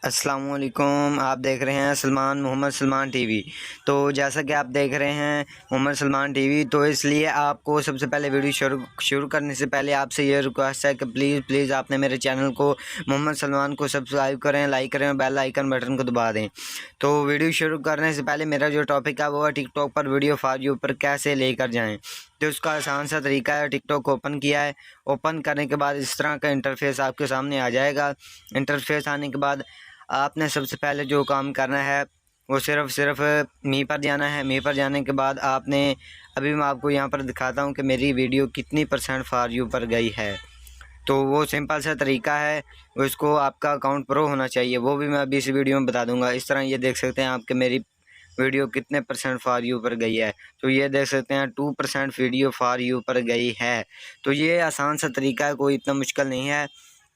अस्सलामुअलैकुम। आप देख रहे हैं मोहम्मद सलमान टीवी। तो जैसा कि आप देख रहे हैं मोहम्मद सलमान टीवी, तो इसलिए आपको सबसे पहले वीडियो शुरू करने से पहले आपसे ये रिक्वेस्ट है कि प्लीज़ आपने मेरे चैनल को मोहम्मद सलमान को सब्सक्राइब करें, लाइक करें और बेल आइकन बटन को दबा दें। तो वीडियो शुरू करने से पहले मेरा जो टॉपिक है वो है टिकटॉक पर वीडियो फॉर यू पर कैसे लेकर जाएँ। तो उसका आसान सा तरीका है, टिकटॉक ओपन किया है। ओपन करने के बाद इस तरह का इंटरफेस आपके सामने आ जाएगा। इंटरफेस आने के बाद आपने सबसे पहले जो काम करना है वो सिर्फ मी पर जाना है। मी पर जाने के बाद आपने अभी मैं आपको यहाँ पर दिखाता हूँ कि मेरी वीडियो कितनी % फॉर यू पर गई है। तो वो सिंपल सा तरीका है, वो इसको आपका अकाउंट प्रो होना चाहिए, वो भी मैं अभी इस वीडियो में बता दूंगा। इस तरह ये देख सकते हैं आपके मेरी वीडियो कितने % फॉर यू पर गई है। तो ये देख सकते हैं 2% वीडियो फॉर यू पर गई है। तो ये आसान सा तरीका है, कोई इतना मुश्किल नहीं है।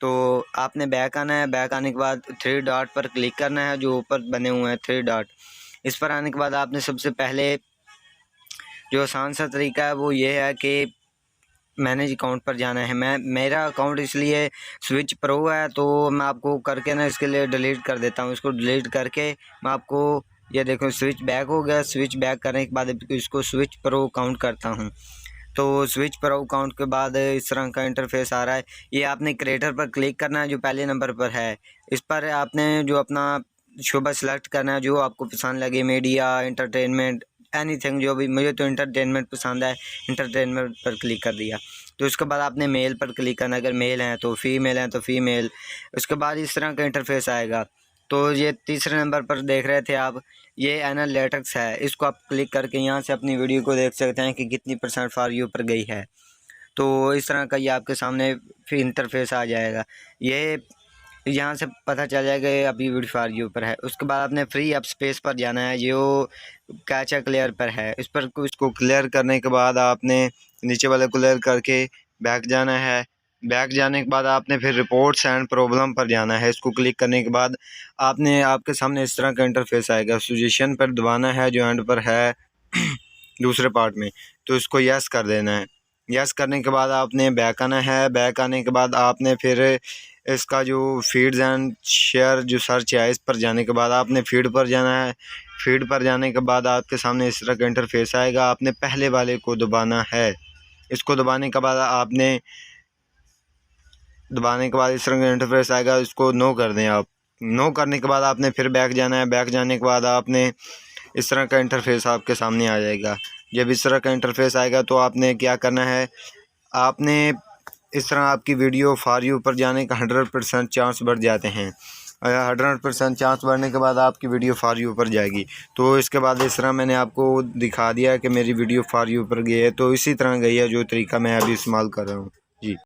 तो आपने बैक आना है। बैक आने के बाद 3 डॉट पर क्लिक करना है, जो ऊपर बने हुए हैं 3 डॉट। इस पर आने के बाद आपने सबसे पहले जो आसान सा तरीका है वो ये है कि मैनेज अकाउंट पर जाना है। मेरा अकाउंट इसलिए स्विच प्रो है, तो मैं आपको करके ना इसके लिए डिलीट कर देता हूँ। इसको डिलीट करके मैं आपको ये देखो स्विच बैक हो गया। स्विच बैक करने के बाद इसको स्विच प्रो अकाउंट करता हूँ। तो स्विच प्रो अकाउंट के बाद इस तरह का इंटरफेस आ रहा है। ये आपने क्रिएटर पर क्लिक करना है जो पहले नंबर पर है। इस पर आपने जो अपना शोबा सेलेक्ट करना है, जो आपको पसंद लगे, मीडिया, एंटरटेनमेंट, एनीथिंग, जो भी। मुझे तो एंटरटेनमेंट पसंद है, एंटरटेनमेंट पर क्लिक कर दिया। तो उसके बाद आपने मेल पर क्लिक करना, अगर मेल हैं तो फीमेल हैं तो फीमेल। उसके बाद इस तरह का इंटरफेस आएगा। तो ये तीसरे नंबर पर देख रहे थे आप, ये एनालिटिक्स है। इसको आप क्लिक करके यहाँ से अपनी वीडियो को देख सकते हैं कि कितनी % फॉर यू पर गई है। तो इस तरह का ये आपके सामने फिर इंटरफेस आ जाएगा। ये यहाँ से पता चल जाएगा ये अभी वीडियो फॉर यू पर है। उसके बाद आपने फ्री अप स्पेस पर जाना है, जो कैचा क्लियर पर है। इस पर इसको क्लियर करने के बाद आपने नीचे वाले क्लियर करके बैक जाना है। बैक जाने के बाद आपने फिर रिपोर्ट्स एंड प्रॉब्लम पर जाना है। इसको क्लिक करने के बाद आपने आपके सामने इस तरह का इंटरफेस आएगा। सजेशन पर दबाना है जो एंड पर है दूसरे पार्ट में, तो इसको यस कर देना है। यस करने के बाद आपने बैक आना है। बैक आने के बाद आपने फिर इसका जो फीड्स एंड शेयर जो सर्च है, इस पर जाने के बाद आपने फीड पर जाना है। फीड पर जाने के बाद आपके सामने इस तरह का इंटरफेस आएगा। आपने पहले वाले को दबाना है। इसको दबाने के बाद इस तरह का इंटरफेस आएगा। इसको नो कर दें आप। नो करने के बाद आपने फिर बैक जाना है। बैक जाने के बाद आपने इस तरह का इंटरफेस आपके सामने आ जाएगा। जब इस तरह का इंटरफेस आएगा तो आपने क्या करना है, आपने इस तरह आपकी वीडियो फॉर यू पर जाने का 100% चांस बढ़ जाते हैं। 100% चांस बढ़ने के बाद आपकी वीडियो फॉर यू पर जाएगी। तो इसके बाद इस तरह मैंने आपको दिखा दिया कि मेरी वीडियो फॉर यू पर गई है। तो इसी तरह गई है जो तरीका मैं अभी इस्तेमाल कर रहा हूँ।